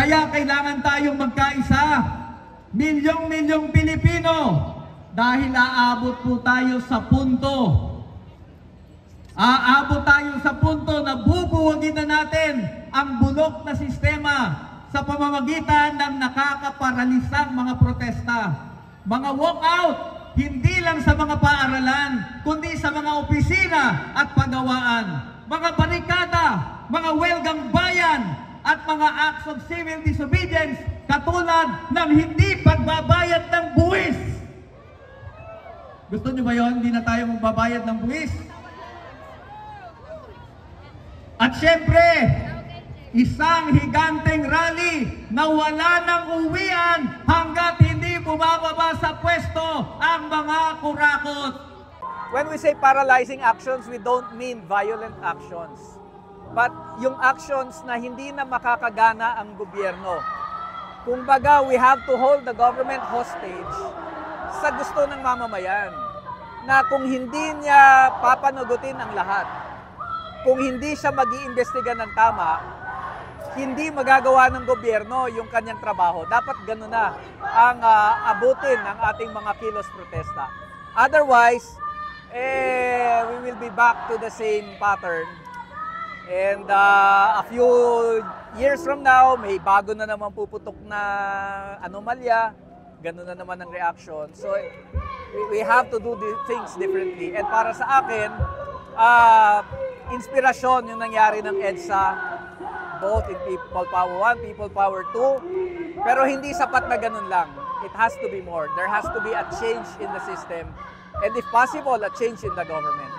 Kaya kailangan tayong magkaisa, milyong-milyong Pilipino, dahil aabot po tayo sa punto. Aabot tayo sa punto na bubuwagin na natin ang bulok na sistema sa pamamagitan ng nakakaparalisang mga protesta. Mga walkout, hindi lang sa mga paaralan, kundi sa mga opisina at pagawaan. Mga barikada, mga welgang bayan, at mga acts of civil disobedience katulad ng hindi pagbabayad ng buwis. Gusto nyo ba yun? Hindi na tayo magbabayad ng buwis? At syempre, isang higanteng rally na wala nang uwian hanggat hindi bumababa sa pwesto ang mga kurakot. When we say paralyzing actions, we don't mean violent actions. But yung actions na hindi na makakagana ang gobyerno. Kumbaga, we have to hold the government hostage sa gusto ng mamamayan. Na kung hindi niya papanagutin ang lahat, kung hindi siya mag-iimbestiga ng tama, hindi magagawa ng gobyerno yung kanyang trabaho. Dapat gano'n na ang abutin ng ating mga kilos protesta. Otherwise, we will be back to the same pattern. And a few years from now, may bago na naman puputok na anomalya, gano'n na naman ang reaction. So, we have to do the things differently. And para sa akin, inspirasyon yung nangyari ng EDSA, both in People Power 1, People Power 2, pero hindi sapat na ganun lang. It has to be more. There has to be a change in the system, and if possible, a change in the government.